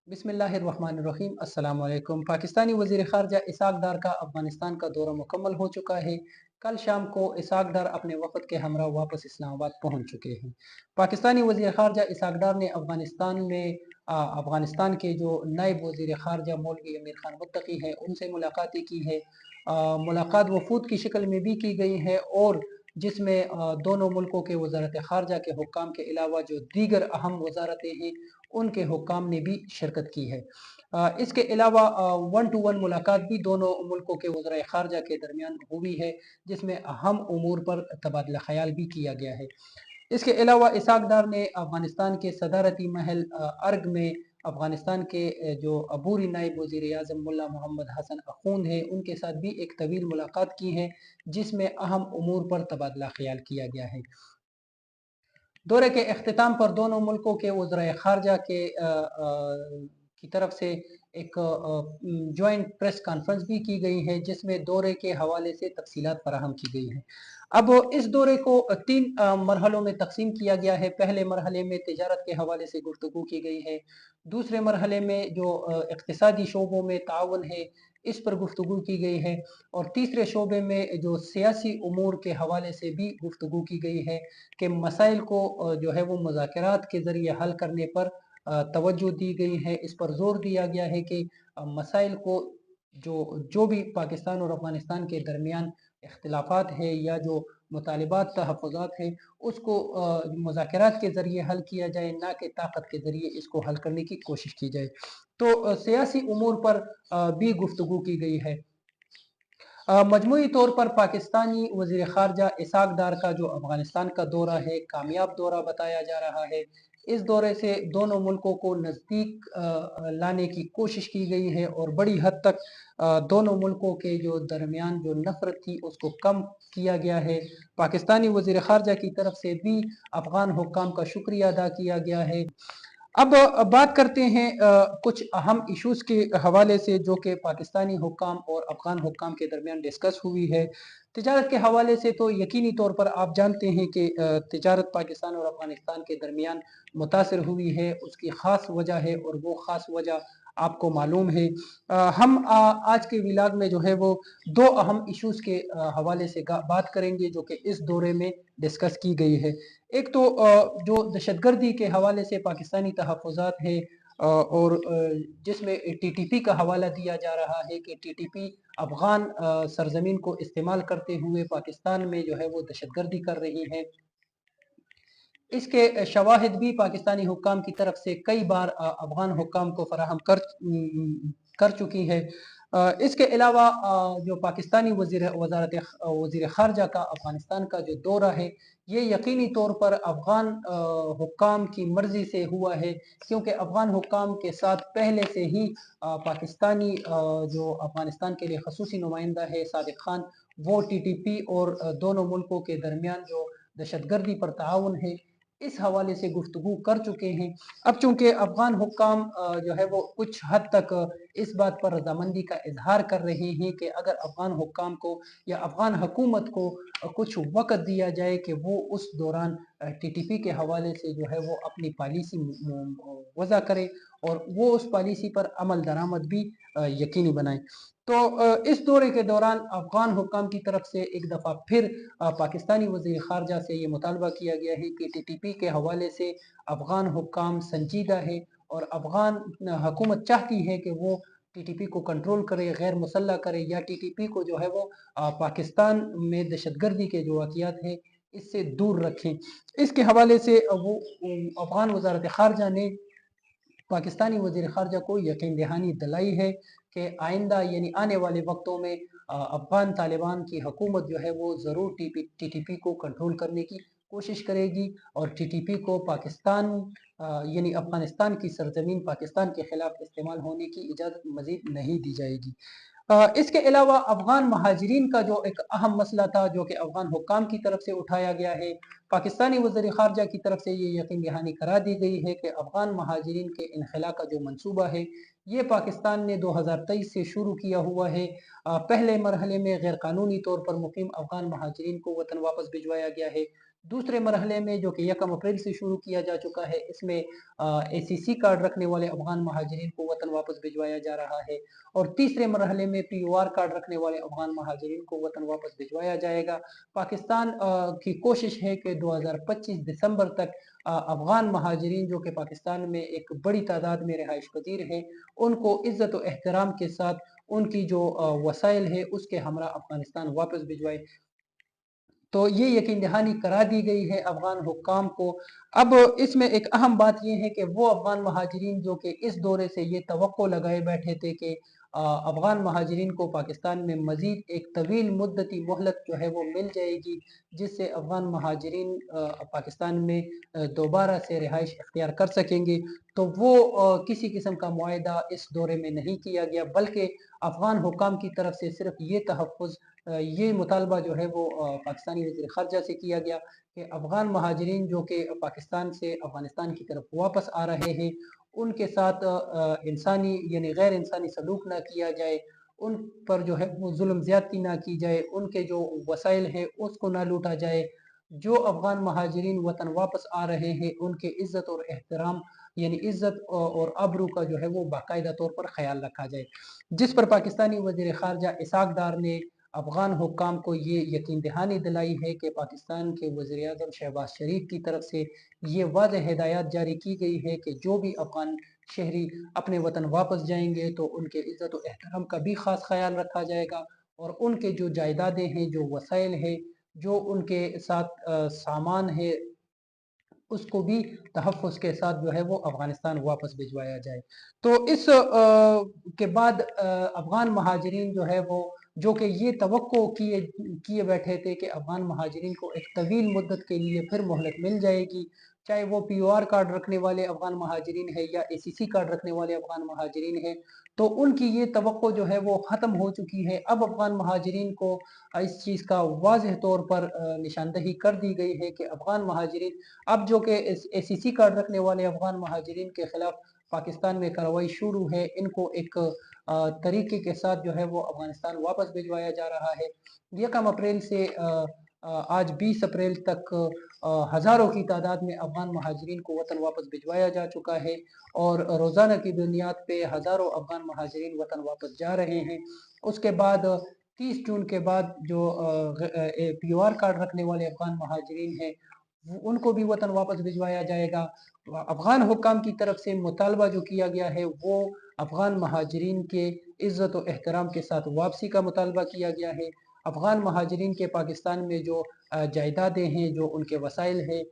बिस्मिल्लाहिर्रहमानिर्रहीम। अस्सलाम वालेकुम। पाकिस्तानी वज़ीर ख़ारजा इसहाक़ डार का अफ़गानिस्तान का दौरा मुकम्मल हो चुका है। कल शाम को इसहाक़ डार अपने वफ़द के हमरा वापस इस्लामाबाद पहुँच चुके हैं। पाकिस्तानी वज़ीर ख़ारजा इसहाक़ डार ने अफ़गानिस्तान के जो नायब वज़ीर ख़ारजा मौलवी अमीर ख़ान मुत्तकी हैं उनसे मुलाकातें की है। मुलाकात वफ़ूद की शक्ल में भी की गई है और जिसमें दोनों मुल्कों के वज़ारत ख़ारजा के हुक्काम के अलावा जो दीगर अहम वज़ारतें हैं उनके हुक्काम ने भी शिरकत की है। इसके अलावा 1 to 1 मुलाकात भी दोनों मुल्कों के वज़राए ख़ारजा के दरमियान हुई है, जिसमें अहम उमूर पर तबादला ख़याल भी किया गया है। इसके अलावा इसहाक़ डार ने अफ़गानिस्तान के सदारती महल अर्ग में अफ़गानिस्तान के जो अबूरी नायब वज़ीर आज़म मुल्ला मोहम्मद हसन अख़ूंद है उनके साथ भी एक तवील मुलाकात की है, जिसमें अहम उमूर पर तबादला ख़याल किया गया है। दौरे के अख्तिताम पर दोनों मुल्कों के वज़राए ख़ारजा की तरफ से एक जॉइंट प्रेस कॉन्फ्रेंस भी की गई है, जिसमें दौरे के हवाले से तफसीलात फराहम की गई हैं। अब इस दौरे को 3 मरहलों में तकसीम किया गया है। पहले मरहले में तिजारत के हवाले से गुफ्तगू की गई है। दूसरे मरहले में जो इक़्तिसादी शोबों में ताउन है इस पर गुफ्तगू की गई है और तीसरे शोबे में जो सियासी उमूर के हवाले से भी गुफ्तगू की गई है कि मसाइल को जो है वो मुज़ाकरात के ज़रिए हल करने पर तवज्जो दी गई है। इस पर ज़ोर दिया गया है कि मसाइल को जो भी पाकिस्तान और अफ़गानिस्तान के दरमियान इख्तिलाफ़ात है या जो मुतालिबात तहफ़्फ़ुज़ात है उसको मुज़ाकरात के ज़रिए हल किया जाए, ना कि ताकत के ज़रिए इसको हल करने की कोशिश की जाए। तो सियासी उमूर पर भी गुफ्तगू की गई है। मजमूई तौर पर पाकिस्तानी वज़ीर ख़ारजा इसहाक़ डार का जो अफ़गानिस्तान का दौरा है कामयाब दौरा बताया जा रहा है। इस दौरे से दोनों मुल्कों को नज़दीक लाने की कोशिश की गई है और बड़ी हद तक दोनों मुल्कों के जो दरमियान जो नफ़रत थी उसको कम किया गया है। पाकिस्तानी वज़ीर ख़ारजा की तरफ से भी अफ़गान हुक्काम का शुक्रिया अदा किया गया है। अब बात करते हैं कुछ अहम इश्यूज़ के हवाले से जो कि पाकिस्तानी हुक्काम और अफ़गान हुक्काम के दरमियान डिस्कस हुई है। तिजारत के हवाले से तो यकीनी तौर पर आप जानते हैं कि तिजारत पाकिस्तान और अफ़गानिस्तान के दरमियान मुतासिर हुई है, उसकी ख़ास वजह है और वो ख़ास वजह आपको मालूम है। हम आज के व्लॉग में जो है वो 2 अहम इश्यूज़ के हवाले से बात करेंगे जो कि इस दौरे में डिस्कस की गई है। एक तो जो दहशतगर्दी के हवाले से पाकिस्तानी तहफ़्फ़ुज़ात है और जिसमें टीटीपी का हवाला दिया जा रहा है कि टीटीपी अफ़गान सरज़मीन को इस्तेमाल करते हुए पाकिस्तान में जो है वो दहशतगर्दी कर रही है। इसके शवाहिद भी पाकिस्तानी हुक्काम की तरफ से कई बार अफ़गान हुक्काम को फराहम कर चुकी है। इसके अलावा जो पाकिस्तानी वज़ीर ख़ारजा का अफ़गानिस्तान का जो दौरा है ये यकीनी तौर पर अफ़गान हुक्काम की मर्ज़ी से हुआ है, क्योंकि अफ़गान हुक्काम के साथ पहले से ही पाकिस्तानी जो अफ़गानिस्तान के लिए ख़ुसूसी नुमाइंदा है सादिक खान, वो टीटीपी और दोनों मुल्कों के दरमियान जो दहशतगर्दी पर ताउन है इस हवाले से गुफ्तगू कर चुके हैं। अब चूँकि अफ़गान हुक्काम जो है वो कुछ हद तक इस बात पर रज़ामंदी का इज़हार कर रहे हैं कि अगर अफ़गान हुक्काम को या अफ़गान हुकूमत को कुछ वक़्त दिया जाए कि वो उस दौरान टीटीपी के हवाले से जो है वो अपनी पॉलिसी वज़ा करे और वो उस पॉलिसी पर अमल दरामद भी यकीनी बनाए। तो इस दौरे के दौरान अफ़गान हुक्काम की तरफ से एक दफ़ा फिर पाकिस्तानी वज़ीर ख़ारजा से ये मुतालबा किया गया है कि टीटीपी के हवाले से अफ़गान हुक्काम संजीदा है और अफ़गान हुकूमत चाहती है कि वो टीटीपी को कंट्रोल करे, गैर मुसल्लह करे या टीटीपी को जो है वो पाकिस्तान में दहशतगर्दी के जो वाक़ियात हैं इससे दूर रखें। इसके हवाले से वो अफ़गान वज़ारत ख़ारजा ने पाकिस्तानी वज़ीर ख़ारजा को यकीन दहानी दिलाई है कि आइंदा यानी आने वाले वक्तों में अफ़गान तालिबान की हुकूमत जो है वो ज़रूर टीटीपी को कंट्रोल करने की कोशिश करेगी और टीटीपी को पाकिस्तान यानी अफ़गानिस्तान की सरज़मीन पाकिस्तान के ख़िलाफ़ इस्तेमाल होने की इजाज़त मज़ीद नहीं दी जाएगी। इसके अलावा अफ़गान महाजिरीन का जो एक अहम मसला था जो कि अफ़गान हुक्काम की तरफ से उठाया गया है, पाकिस्तानी वज़ीर ख़ारजा की तरफ से ये यकीन दहानी करा दी गई है कि अफ़गान महाजिरीन के इनख़ला का जो मंसूबा है ये पाकिस्तान ने 2023 से शुरू किया हुआ है। पहले मरहले में गैर कानूनी तौर पर मुक़ीम अफ़गान महाजिरीन को वतन वापस भिजवाया गया है। दूसरे मरहले में जो कि 1 अप्रैल से शुरू किया जा चुका है, इसमें ACC कार्ड रखने वाले अफ़गान महाजिरीन को वतन वापस भिजवाया जा रहा है और तीसरे मरहले में POR कार्ड रखने वाले अफ़गान महाजिरीन को वतन वापस भिजवाया जाएगा। पाकिस्तान की कोशिश है कि 2025 दिसंबर तक अफ़गान महाजिरीन जो कि पाकिस्तान में एक बड़ी तादाद में रिहाइश पज़ीर हैं, उनको इज़्ज़त व एहतराम के साथ उनकी जो वसाइल है उसके हमरा अफ़गानिस्तान वापस भिजवाए। तो ये यकीन दहानी करा दी गई है अफ़गान हुक्काम को। अब इसमें एक अहम बात ये है कि वो अफ़गान महाजिरीन जो कि इस दौरे से ये तवक्को लगाए बैठे थे कि अफ़गान महाजिरीन को पाकिस्तान में मज़ीद एक तवील मुद्दती मोहलत जो है वो मिल जाएगी, जिससे अफ़गान महाजिरीन पाकिस्तान में दोबारा से रिहाइश इख्तियार कर सकेंगे। तो वो किसी किस्म का मुआहदा इस दौरे में नहीं किया गया, बल्कि अफ़गान हुक्काम की तरफ से सिर्फ ये तहफ़्फ़ुज़ ये मुतालबा जो है वो पाकिस्तानी वज़ीर ख़ारजा से किया गया कि अफ़गान महाजिरीन जो कि पाकिस्तान से अफ़गानिस्तान की तरफ वापस आ रहे हैं, उनके साथ इंसानी यानी गैर इंसानी सलूक ना किया जाए, उन पर जो है वो जुल्म ज़्यादती ना की जाए, उनके जो वसाइल हैं उसको ना लूटा जाए। जो अफ़गान महाजिरीन वतन वापस आ रहे हैं, उनके इज़्ज़त और एहतराम यानी इज़्ज़त और आबरू का जो है वो बाकायदा तौर पर ख़याल रखा जाए। जिस पर पाकिस्तानी वज़ीर ख़ारजा इसहाक़ डार ने अफ़गान हुक्काम को ये यकीन दहानी दिलाई है कि पाकिस्तान के वज़ीर-ए-आज़म शहबाज शरीफ की तरफ से ये वाज़ेह हिदायत जारी की गई है कि जो भी अफ़गान शहरी अपने वतन वापस जाएंगे तो उनके इज़्ज़त व एहतराम का भी ख़ास ख़याल रखा जाएगा और उनके जो जायदादें हैं, जो वसाइल है, जो उनके साथ सामान है, उसको भी तहफ़्फ़ुज़ के साथ जो है वो अफ़गानिस्तान वापस भिजवाया जाए। तो इस के बाद अफ़गान महाजिरीन जो है वो जो कि ये तवक्को किए किए बैठे थे कि अफ़गान महाजिरीन को एक तवील मुद्दत के लिए फिर मोहलत मिल जाएगी, चाहे वो POR कार्ड रखने वाले अफ़गान महाजिरीन है या ACC कार्ड रखने वाले अफ़गान महाजिरीन हैं, तो उनकी ये तवक्को जो है वो ख़त्म हो चुकी है। अब अफ़गान महाजिरीन को इस चीज़ का वाज़ेह तौर पर निशानदही कर दी गई है कि अफ़गान महाजिरीन अब जो कि ACC कार्ड रखने वाले अफ़गान महाजिरीन के खिलाफ पाकिस्तान में कार्रवाई शुरू है, इनको एक तरीके के साथ जो है वो अफ़गानिस्तान वापस भिजवाया जा रहा है। 1 अप्रैल से आज 20 अप्रैल तक हज़ारों की तादाद में अफ़गान महाजिरीन को वतन वापस भिजवाया जा चुका है और रोज़ाना की बुनियाद पे हज़ारों अफ़गान महाजिरीन वतन वापस जा रहे हैं। उसके बाद 30 जून के बाद जो POR कार्ड रखने वाले अफ़गान महाजिरीन हैं, उनको भी वतन वापस भिजवाया जाएगा। अफ़गान हुक्काम की तरफ से मुतालबा जो किया गया है वो अफ़गान महाजिरीन के इज़्ज़त व एहतराम के साथ वापसी का मुतालबा किया गया है। अफ़गान महाजिरीन के पाकिस्तान में जो जायदादें हैं, जो उनके वसाइल हैं,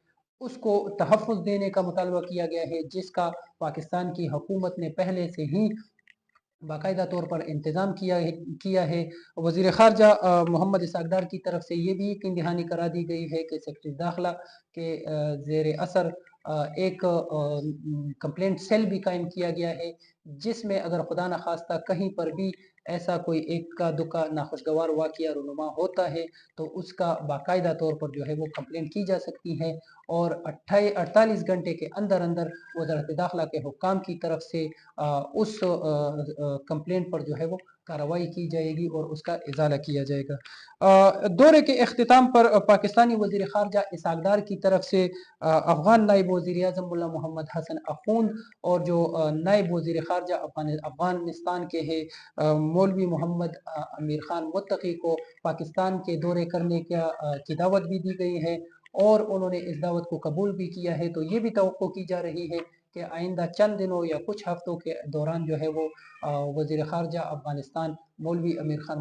उसको तहफ़्फ़ुज़ देने का मुतालबा किया गया है, जिसका पाकिस्तान की हुकूमत ने पहले से ही बाकायदा तौर पर इंतज़ाम किया है। वज़ीर ख़ारजा मोहम्मद इसहाक़ डार की तरफ से ये भी यकीन दहानी करा दी गई है कि सेक्रेटरी दाखिला के ज़ेर असर एक कंप्लेंट सेल भी कायम किया गया है, जिसमें अगर खुदा न खास्ता कहीं पर भी ऐसा कोई एक्का दुक्का नाखुशगवार वाक़या रूनुमा होता है, तो उसका बाकायदा तौर पर जो है वो कंप्लेंट की जा सकती है और 48 घंटे के अंदर अंदर वज़ारत दाखिला के हुक्काम की तरफ से उस कंप्लेंट पर जो है वो कार्रवाई की जाएगी और उसका इज़ाला किया जाएगा। दौरे के अख्तिताम पर पाकिस्तानी वज़ीर ख़ारजा इसहाक़ डार की तरफ से अफ़गान नायब वज़ीर-ए-आज़म मुल्ला मोहम्मद हसन अख़ून और जो नायब वज़ीर ख़ारजा अफ़गानिस्तान के हैं मौलवी मोहम्मद अमीर ख़ान मुत्तक़ी को पाकिस्तान के दौरे करने की दावत भी दी गई है और उन्होंने इस दावत को कबूल भी किया है। तो ये भी तवक्को की जा रही है कि आइंदा चंद दिनों या कुछ हफ्तों के दौरान जो है वो वज़ीर ख़ारजा अफ़गानिस्तान मौलवी अमीर ख़ान